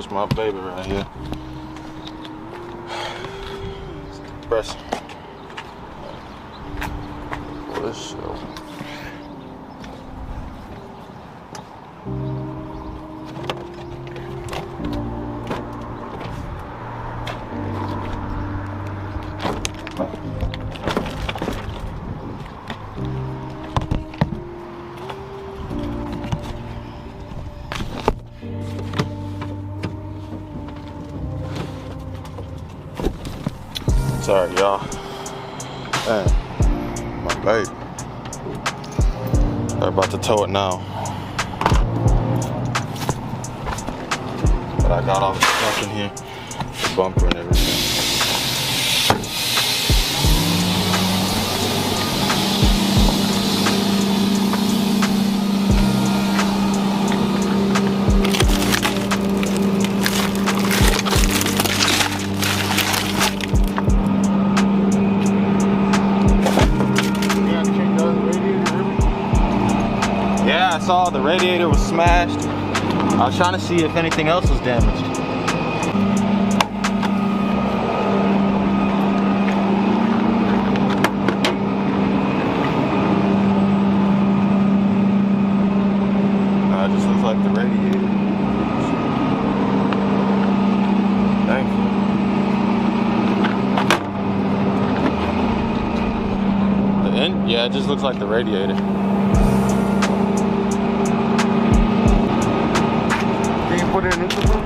This my baby right here. It's depressing. Let's show. Sorry, y'all. Man, my baby. They're about to tow it now. But I got all the stuff in here, the bumper and everything. Yeah, I saw the radiator was smashed. I was trying to see if anything else was damaged. No, it just looks like the radiator. Thank you. The end? Yeah, it just looks like the radiator. Put it in neutral mode?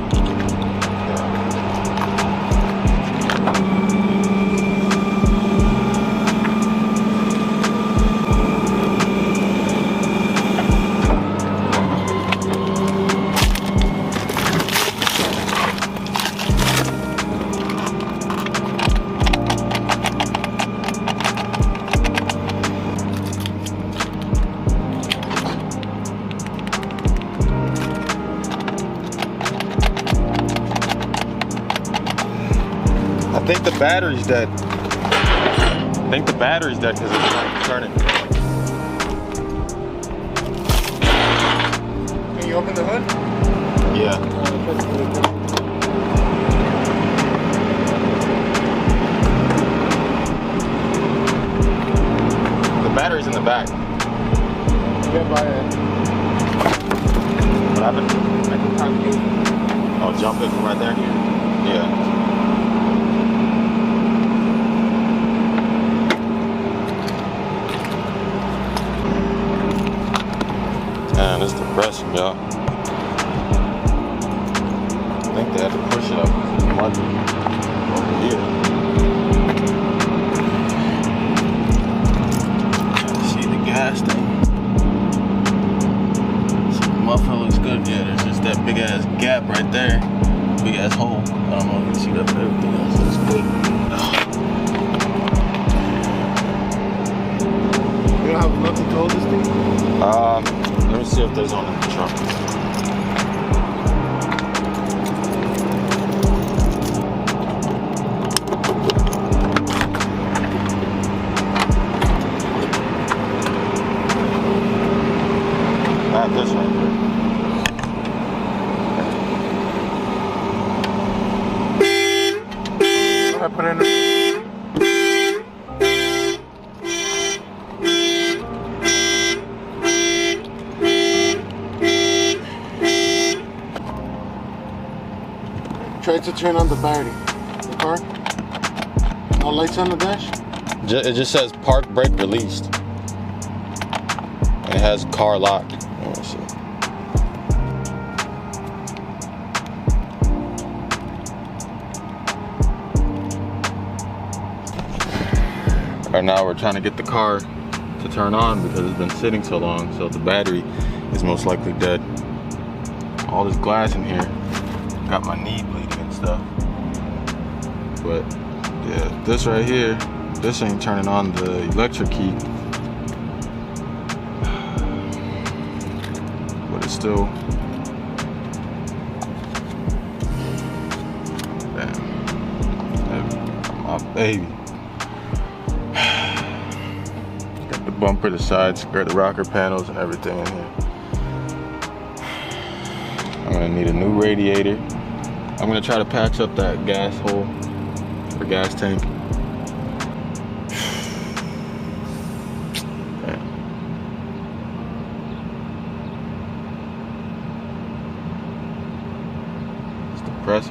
I think the battery's dead. I think the battery's dead because it's not turning. Can you open the hood? Yeah. The battery's in the back. Yeah, by it. What happened? I can copy it. Oh, jump it from right there? Yeah. Man, it's depressing, y'all. I think they had to push it up much over here. See the gas thing. So the muffler looks good. Yeah, there's just that big ass gap right there. Big ass hole. I don't know if you can see that, but everything else looks good. You don't have nothing to hold this thing? Let me see if there's one in the trunk. Not this right here. I put in the... Try to turn on the battery. The car. No lights on the dash? It just says park brake released. And it has car locked. Let me see. Right now we're trying to get the car to turn on because it's been sitting so long, so the battery is most likely dead. All this glass in here got my knee bleeding and stuff. But yeah, this right here, this ain't turning on the electric key. But it's still, damn, my baby. Got the bumper, the side skirt, the rocker panels and everything in here. I'm gonna need a new radiator. I'm gonna try to patch up that gas hole or gas tank. It's the press.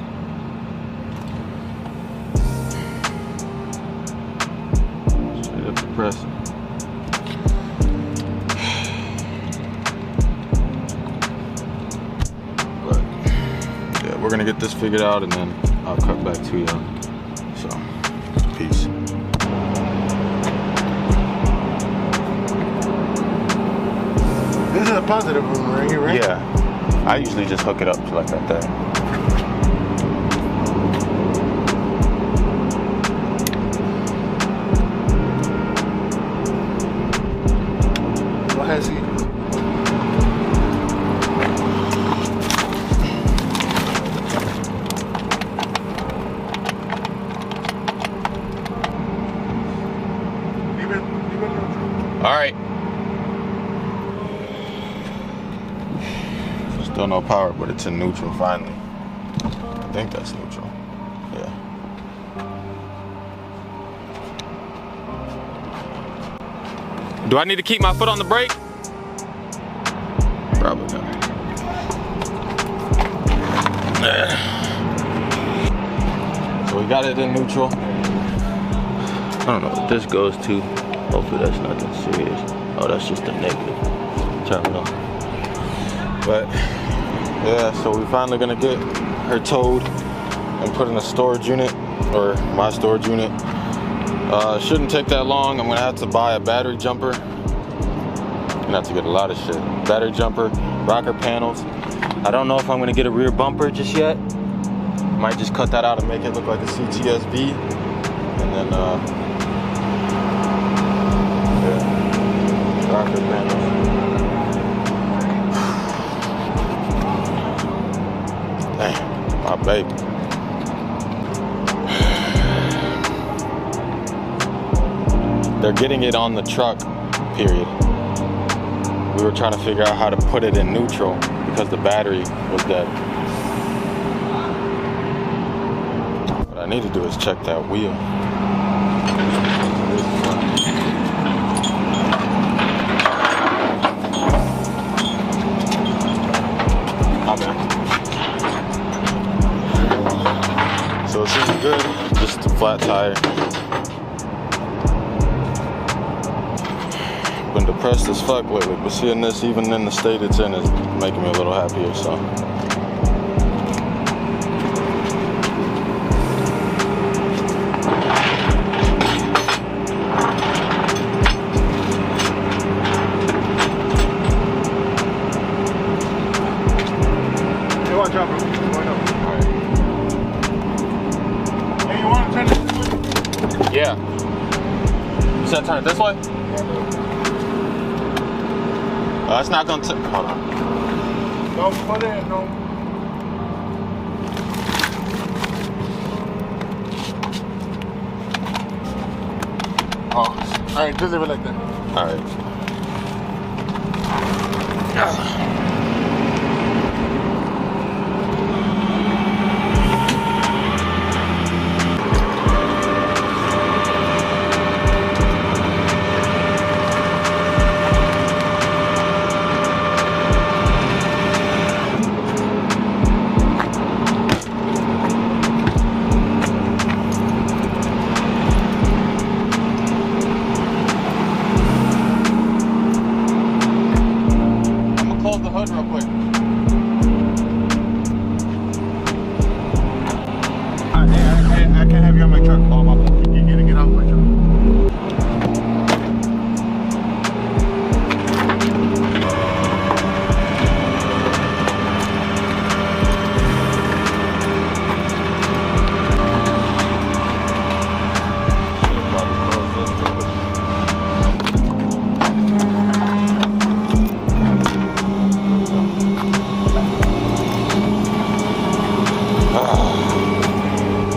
Straight up the press. We're gonna get this figured out and then I'll cut back to you. So, peace. This is a positive room right here, right? Yeah, I usually just hook it up like that. Go ahead, see. All right. Still no power, but it's in neutral finally. I think that's neutral. Yeah. Do I need to keep my foot on the brake? Probably not. So we got it in neutral. I don't know what this goes to. Hopefully that's nothing serious. Oh, that's just a negative terminal. But yeah, so we're finally gonna get her towed and put in a storage unit, or my storage unit. Shouldn't take that long. I'm gonna have to buy a battery jumper. I'm gonna have to get a lot of shit. Battery jumper, rocker panels. I don't know if I'm gonna get a rear bumper just yet. Might just cut that out and make it look like a CTSV. And then rocker panels. Damn, my baby. They're getting it on the truck, period. We were trying to figure out how to put it in neutral because the battery was dead. What I need to do is check that wheel. So it seems good, just a flat tire. Been depressed as fuck lately, but seeing this even in the state it's in is making me a little happier, so. You want to drop it? Hey, you want to turn it this way? Yeah. You said turn it this way? It's not gonna hold on. Don't put it, no. Oh, alright, just leave it like that. Alright. Real quick. I can't have you on my truck. Oh, my bad. You gotta get off my truck.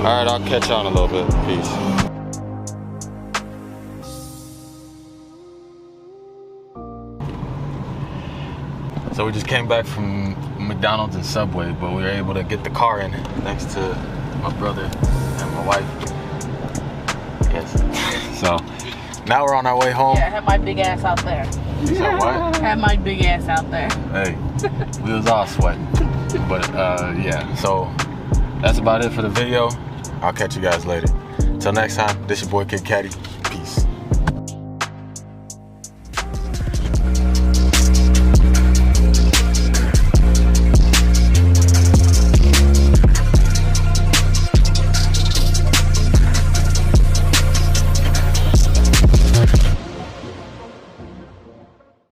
Alright, I'll catch you on a little bit. Peace. So we just came back from McDonald's and Subway, but we were able to get the car in thanks to my brother and my wife. Yes. So now we're on our way home. Yeah, have my big ass out there. You said what? Have my big ass out there. Hey, we was all sweating. But yeah, so that's about it for the video. I'll catch you guys later. Till next time, this your boy Kid Caddy.